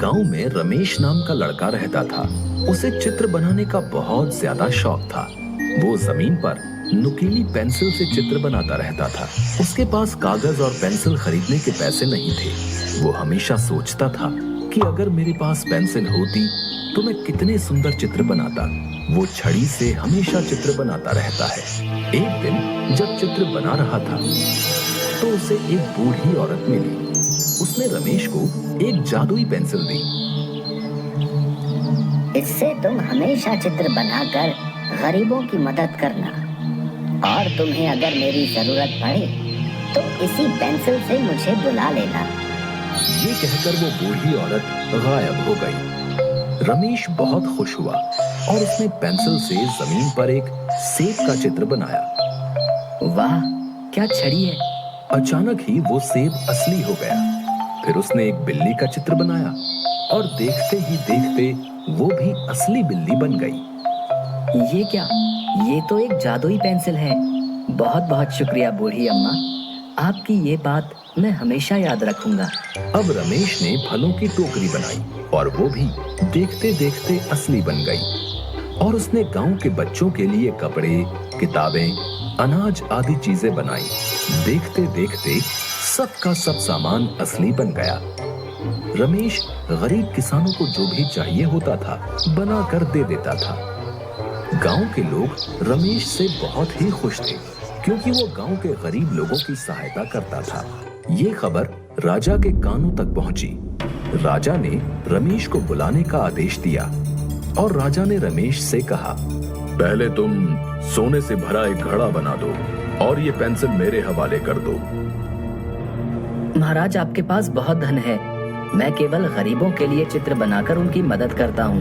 गांव में रमेश नाम का लड़का रहता था। उसे चित्र बनाने का बहुत ज्यादा शौक था। वो जमीन पर नुकीली पेंसिल से चित्र बनाता रहता था। उसके पास कागज और पेंसिल खरीदने के पैसे नहीं थे। वो हमेशा सोचता था कि अगर मेरे पास पेंसिल होती तो मैं कितने सुंदर चित्र बनाता। वो छड़ी से हमेशा चित्र बनाता रहता है। एक दिन जब चित्र बना रहा था तो उसे एक बूढ़ी औरत मिली। उसने रमेश को एक जादुई पेंसिल दी। इससे तुम हमेशा चित्र बनाकर गरीबों की मदद करना, और तुम्हें अगर मेरी जरूरत पड़े तो इसी पेंसिल से मुझे बुला लेना। ये कहकर वो बूढ़ी औरत गायब हो गई। रमेश बहुत खुश हुआ और उसने पेंसिल से जमीन पर एक सेब का चित्र बनाया। वाह, क्या छड़ी है! अचानक ही वो सेब असली हो गया। फिर उसने एक बिल्ली का चित्र बनाया और देखते ही देखते वो भी असली बिल्ली बन गई। ये क्या? ये तो एक जादुई पेंसिल है। बहुत बहुत शुक्रिया बूढ़ी अम्मा, आपकी ये बात मैं हमेशा याद रखूंगा। अब रमेश ने फलों की टोकरी बनाई और वो भी देखते देखते असली बन गई। और उसने गांव के बच्चों के लिए कपड़े, किताबें, अनाज आदि चीजें बनाई। देखते देखते सबका सब सामान असली बन गया। रमेश गरीब किसानों को जो भी चाहिए होता था बना कर दे देता था। गांव के लोग रमेश से बहुत ही खुश थे क्योंकि वो गांव के गरीब लोगों की सहायता करता था। ये खबर राजा के कानों तक पहुंची। राजा ने रमेश को बुलाने का आदेश दिया और राजा ने रमेश से कहा, पहले तुम सोने से भरा एक घड़ा बना दो और ये पेंसिल मेरे हवाले कर दो। महाराज, आपके पास बहुत धन है। मैं केवल गरीबों के लिए चित्र बनाकर उनकी मदद करता हूँ।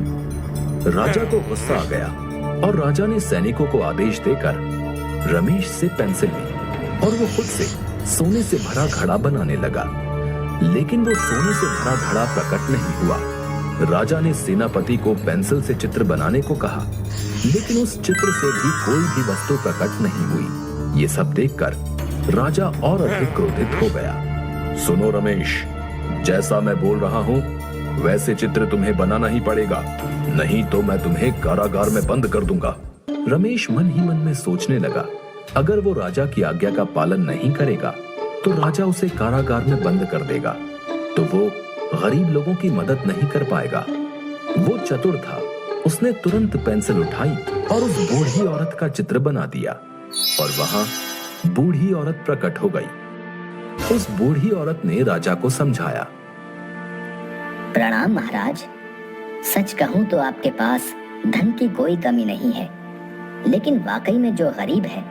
राजा को गुस्सा आ गया और राजा ने सैनिकों को आदेश देकर रमेश से पेंसिल ली और वो खुद से सोने से भरा घड़ा बनाने लगा। लेकिन वो सोने से भरा घड़ा प्रकट नहीं हुआ। राजा ने सेनापति को पेंसिल से चित्र बनाने को कहा, लेकिन उस चित्र से भी कोई भी वस्तु प्रकट नहीं हुई। ये सब देखकर राजा और अधिक क्रोधित हो गया। सुनो रमेश, जैसा मैं बोल रहा हूँ वैसे चित्र तुम्हें बनाना ही पड़ेगा, नहीं तो मैं तुम्हें कारागार में बंद कर दूंगा। रमेश मन ही मन में सोचने लगा, अगर वो राजा की आज्ञा का पालन नहीं करेगा तो राजा उसे कारागार में बंद कर देगा, तो वो गरीब लोगों की मदद नहीं कर पाएगा। वो चतुर था, उसने तुरंत पेंसिल उठाई और उस बूढ़ी औरत का चित्र बना दिया और वहां बूढ़ी औरत प्रकट हो गई। उस बूढ़ी औरत ने राजा को समझाया। प्रणाम महाराज, सच कहूँ तो आपके पास धन की कोई कमी नहीं है, लेकिन वाकई में जो गरीब है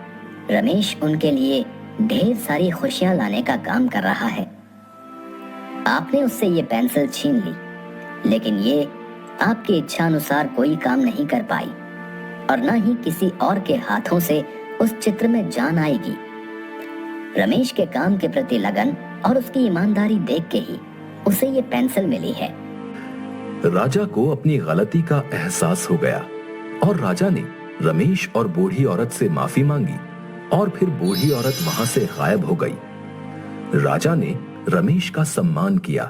रमेश उनके लिए ढेर सारी खुशियां लाने का काम कर रहा है। आपने उससे ये पेंसिल छीन ली, लेकिन ये आपकी इच्छा अनुसार कोई काम नहीं कर पाई और न ही किसी और के हाथों से उस चित्र में जान आएगी। रमेश के काम के प्रति लगन और उसकी ईमानदारी देख के ही उसे ये पेंसिल मिली है। राजा को अपनी गलती का एहसास हो गया और राजा ने रमेश और बूढ़ी औरत से माफी मांगी और फिर बूढ़ी औरत वहां से गायब हो गई। राजा ने रमेश का सम्मान किया